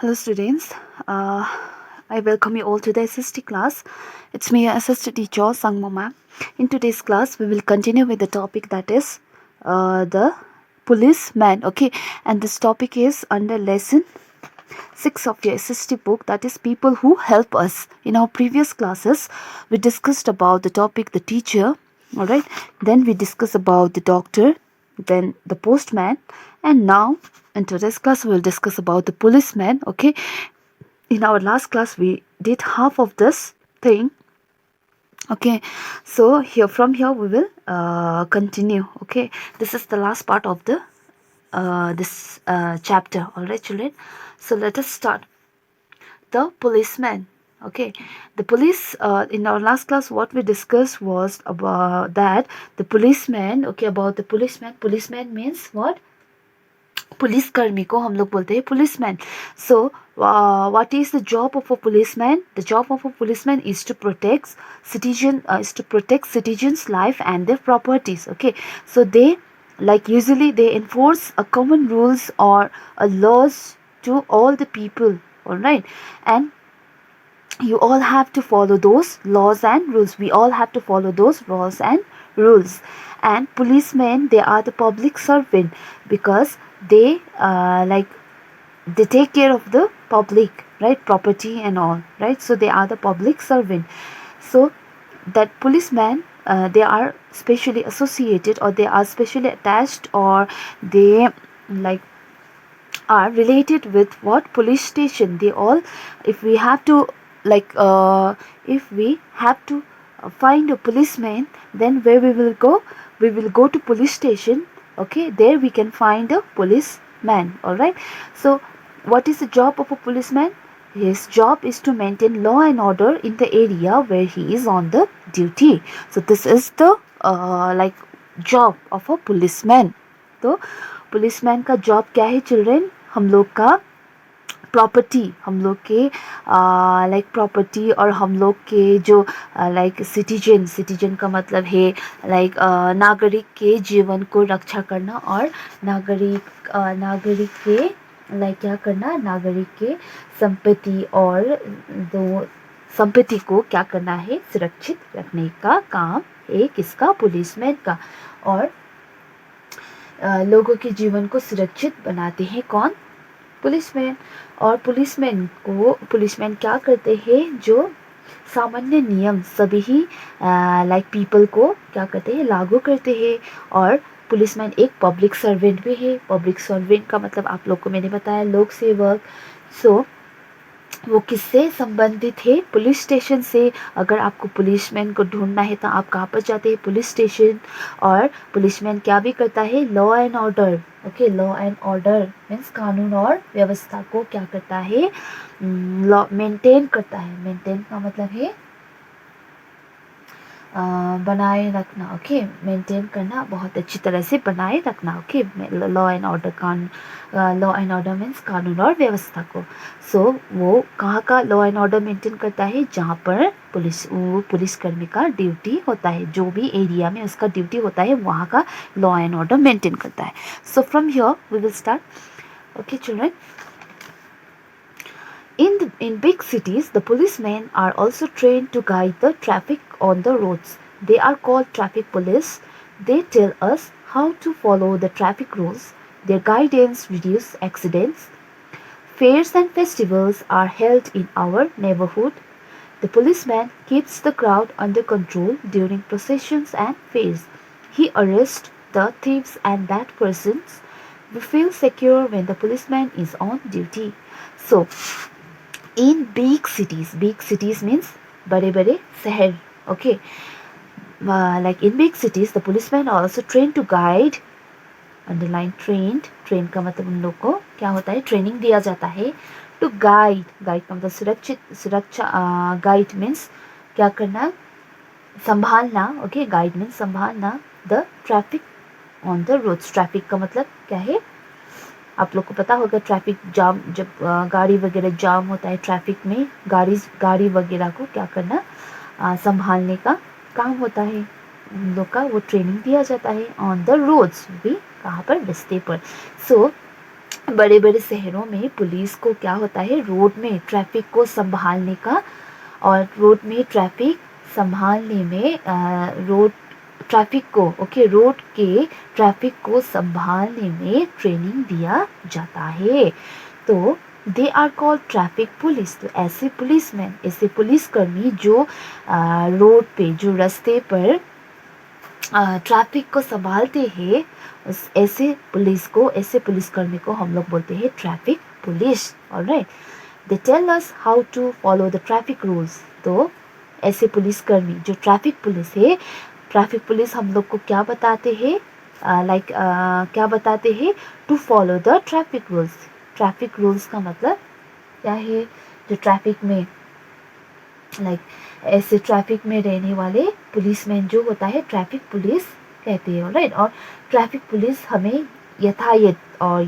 Hello students, I welcome you all to the SST class. It's me, your SST teacher Sangmo ma'am. In today's class, we will continue with the topic that is the policeman. Okay, and this topic is under lesson 6 of your SST book, that is people who help us. In our previous classes, we discussed about the topic the teacher. Alright, then we discussed about the doctor, then the postman, and now in today's class we will discuss about the policeman. Okay, in our last class we did half of this thing. Okay, so from here we will continue. Okay, this is the last part of the this chapter. All right, children, so let us start. The policeman. Okay, the police, in our last class what we discussed was about that the policeman. Okay, about the policeman means what? Police कर्मी को हम लोग बोलते हैं policeman. So what is the job of a policeman? The job of a policeman is to protect citizens' life and their properties. Okay, so they usually they enforce a common rules or a laws to all the people. All right, and you all have to follow those laws and rules. We all have to follow those laws and rules. And policemen, they are the public servant because they they take care of the public, right, property and all, right? So they are the public servant. So that policemen, they are specially associated, or they are specially attached, or they like are related with what? Police station. They all, if we have to if we have to find a policeman, then where we will go? We will go to police station. Okay, there we can find a policeman. All right, so what is the job of a policeman? His job is to maintain law and order in the area where he is on the duty. So this is the job of a policeman. तो policeman का job क्या है children? हम लोग का property, हम लोग के प्रॉपर्टी, और हम लोग के जो सिटीजन का मतलब है नागरिक के जीवन को रक्षा करना, और नागरिक के क्या करना? नागरिक के संपत्ति और दो संपत्ति को क्या करना है? सुरक्षित रखने का काम है किसका? पुलिसमैन का। और लोगों के जीवन को सुरक्षित बनाते हैं कौन? पुलिसमैन। और पुलिसमैन क्या करते हैं? जो सामान्य नियम सभी ही पीपल को क्या करते हैं? लागू करते हैं। और पुलिसमैन एक पब्लिक सर्वेंट भी है। पब्लिक सर्वेंट का मतलब आप लोग को मैंने बताया, लोक सेवक। सो वो किससे संबंधित है? पुलिस स्टेशन से। अगर आपको पुलिसमैन को ढूंढना है तो आप कहाँ पर जाते हैं? Police station. और पुलिसमैन क्या भी करता है? Law and order. Okay, law and order means कानून और व्यवस्था को क्या करता है? लॉ मेंटेन करता है। मेंटेन का मतलब है बनाए रखना। ओके, मेंटेन करना, बहुत अच्छी तरह से बनाए रखना। Okay, law and order means कानून और व्यवस्था को। सो वो कहाँ का लॉ एंड ऑर्डर मेंटेन करता है? जहाँ पर पुलिसकर्मी का ड्यूटी होता है, जो भी एरिया में उसका ड्यूटी होता है वहाँ का लॉ एंड ऑर्डर मेंटेन करता है। So from here we will start. Okay children, In big cities, the policemen are also trained to guide the traffic on the roads. They are called traffic police. They tell us how to follow the traffic rules. Their guidance reduces accidents. Fairs and festivals are held in our neighborhood. The policeman keeps the crowd under control during processions and fairs. He arrests the thieves and bad persons. We feel secure when the policeman is on duty. So, in big cities means बड़े शहर. Okay, in big cities the policemen are also trained to guide. Underline trained. train का मतलब उन लोग को क्या होता है? ट्रेनिंग दिया जाता है. To guide का मतलब सुरक्षा. Guide means क्या करना? संभालना. Okay, guide means संभालना. The traffic on the roads. Traffic का मतलब क्या है? आप लोग को पता होगा, ट्रैफिक जाम, जब गाड़ी वगैरह जाम होता है ट्रैफिक में, गाड़ी वगैरह को क्या करना? संभालने का काम होता है उन लोग का. वो ट्रेनिंग दिया जाता है ऑन द रोड्स भी, कहाँ पर? रास्ते पर. सो बड़े बड़े शहरों में पुलिस को क्या होता है, रोड में ट्रैफिक को संभालने का, और रोड में ट्रैफिक संभालने में रोड ट्रैफिक को रोड के ट्रैफिक को संभालने में ट्रेनिंग दिया जाता है। तो they are called traffic police. तो ऐसे पुलिसमैन, ऐसे पुलिसकर्मी जो रोड पे, जो रास्ते पर ट्रैफिक को संभालते हैं, ऐसे पुलिस को, ऐसे पुलिसकर्मी को हम लोग बोलते हैं traffic police. Alright, they tell us how to follow the traffic rules. तो ऐसे पुलिसकर्मी जो ट्रैफिक पुलिस है, ट्रैफिक पुलिस हम लोग को क्या बताते हैं, क्या बताते हैं, to follow the traffic rules. Traffic rules का मतलब क्या है, जो ट्रैफिक में ऐसे ट्रैफिक में रहने वाले पुलिसमैन जो होता है ट्रैफिक पुलिस कहते हैं। राइट, और ट्रैफिक पुलिस हमें यथायत और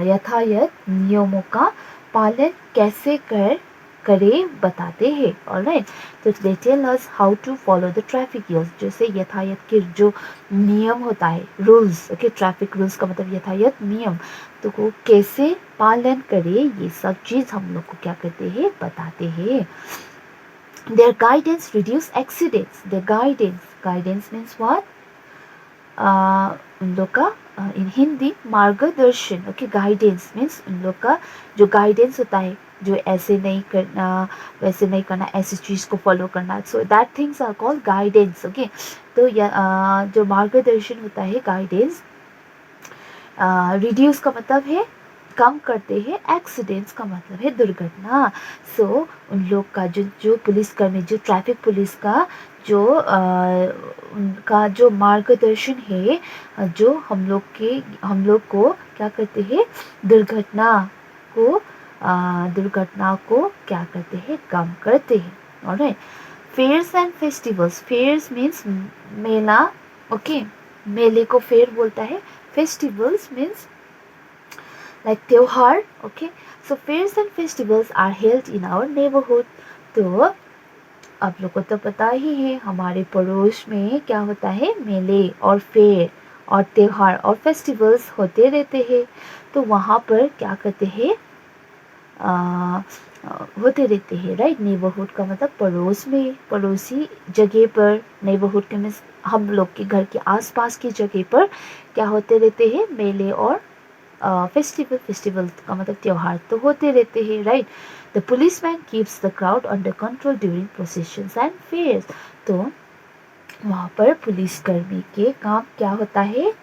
यथायत नियमों का पालन कैसे करे बताते हैं। ऑलराइट, तो they tell us how to follow the traffic rules, जैसे यथायत के जो नियम होता है, रूल्स। ट्रैफिक रूल्स का मतलब यथायत नियम, तो वो कैसे पालन करे, ये सब चीज़ हम लोग को क्या करते हैं, बताते हैं। Their guidance reduce accidents. Their guidance means what? उन लोग का इन हिंदी मार्गदर्शन। गाइडेंस मीन्स उन लोग का जो गाइडेंस होता है, जो ऐसे नहीं करना, वैसे नहीं करना, ऐसी चीज़ को फॉलो करना, so that things are called guidance. तो जो मार्गदर्शन होता है, गाइडेंस, रिड्यूस का मतलब है कम करते हैं, एक्सीडेंट्स का मतलब है दुर्घटना। सो उन लोग का जो पुलिसकर्मी, जो ट्रैफिक पुलिस का जो उनका जो मार्गदर्शन है, जो हम लोग को क्या करते हैं, दुर्घटना को क्या करते हैं, कम करते हैं। Alright, fairs and festivals. Fairs means मेला, मेले को फेयर बोलता है। फेस्टिवल्स मीन्स like त्योहार। so fairs and festivals are held in our neighborhood। तो आप लोग को तो पता ही है, हमारे पड़ोस में क्या होता है, मेले और फेयर और त्योहार और फेस्टिवल्स होते रहते हैं। तो वहाँ पर क्या करते हैं, होते रहते हैं। राइट, नेबरहुड का मतलब पड़ोस में, पड़ोसी जगह पर। नेबरहुड के मीन्स हम लोग के घर के आसपास की जगह पर क्या होते रहते हैं, मेले और फेस्टिवल का मतलब त्योहार तो होते रहते हैं। Right, the policeman keeps the crowd under control during processions and fairs. तो वहाँ पर पुलिसकर्मी के काम क्या होता है,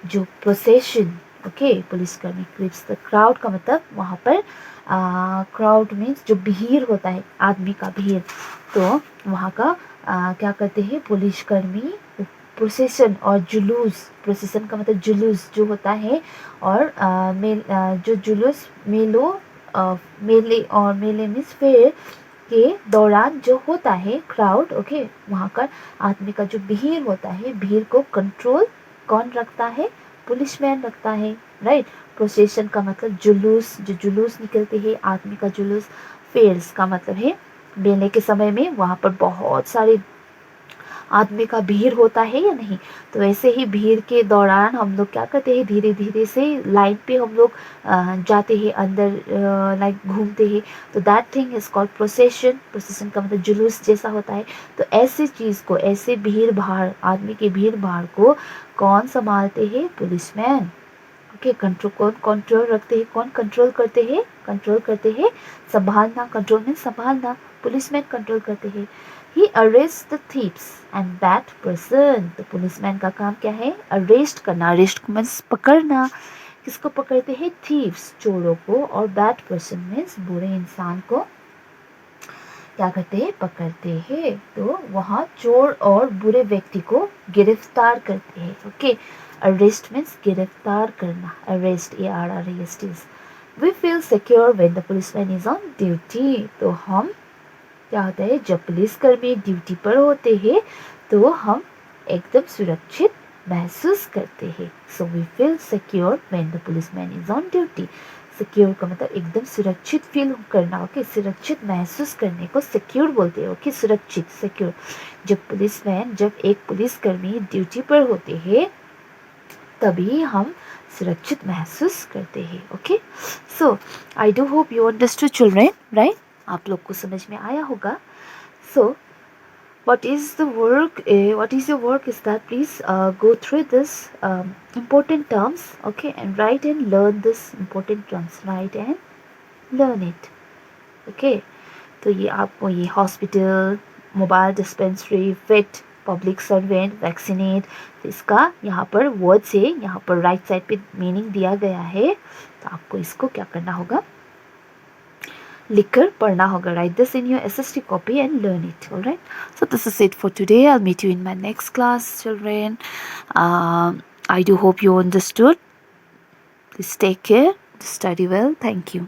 जो प्रोसेशन, पुलिसकर्मी कीप्स द क्राउड का मतलब वहाँ पर क्राउड मीन्स जो भीड़ होता है, आदमी का भीड़। तो वहाँ का क्या करते हैं पुलिसकर्मी, प्रोसेशन और जुलूस। प्रोसेशन का मतलब जुलूस जो होता है, और जो जुलूस मेले और मेले मीन्स फेयर के दौरान जो होता है क्राउड, वहाँ का आदमी का जो भीड़ होता है, भीड़ को कंट्रोल कौन रखता है, पुलिसमैन रखता है। राइट, प्रोसेशन का मतलब जुलूस, जो जुलूस निकलते हैं, आदमी का जुलूस। फेयर्स का मतलब है मेले के समय में वहाँ पर बहुत सारे आदमी का भीड़ होता है या नहीं। तो ऐसे ही भीड़ के दौरान हम लोग क्या करते हैं, धीरे धीरे से लाइन पे हम लोग जाते हैं अंदर, घूमते हैं। तो that thing is called procession. Procession का मतलब जुलूस जैसा होता है। तो ऐसे चीज़ को, ऐसे भीड़ भाड़, आदमी की भीड़ भाड़ को कौन संभालते हैं, पुलिसमैन। कंट्रोल, कौन कंट्रोल रखते हैं, कौन कंट्रोल करते हैं, संभालना। कंट्रोल में संभालना, पुलिसमैन कंट्रोल करते हैं। He arrest the thieves and that person. तो पुलिसमैन का काम क्या है, अरेस्ट करना। अरेस्ट मीन्स पकड़ना। किसको पकड़ते हैं, थीव्स, चोरों को, और दैट पर्सन मीन्स बुरे इंसान को क्या करते हैं, पकड़ते हैं। तो वहाँ चोर और बुरे व्यक्ति को गिरफ्तार करते हैं। अरेस्ट मीन्स गिरफ्तार करना। Arrest, ARREST। We feel secure when the policeman is on duty. तो हम क्या होता है, जब पुलिसकर्मी ड्यूटी पर होते हैं तो हम एकदम सुरक्षित महसूस करते हैं। So we feel secure when the policeman is on duty. Secure का मतलब एकदम सुरक्षित फील करना। सुरक्षित महसूस करने को सिक्योर बोलते हैं। सुरक्षित, सिक्योर। जब एक पुलिसकर्मी ड्यूटी पर होते हैं तभी हम सुरक्षित महसूस करते हैं. Okay, so I do hope you understood children, right. आप लोग को समझ में आया होगा. सो what is the work, what is your work is that please go through this important terms, okay, and write and learn this important terms, write and learn it. Okay, तो ये आपको ये hospital, mobile dispensary, fit, public servant, vaccinate, तो इसका यहाँ पर word से यहाँ पर राइट साइड पे मीनिंग दिया गया है. तो आपको इसको क्या करना होगा, लिखकर पढ़ना होगा. Right this in your SST copy and learn it. All right. So this is it for today. I'll meet you in my next class, children. I do hope you understood. Please take care. Study well. Thank you.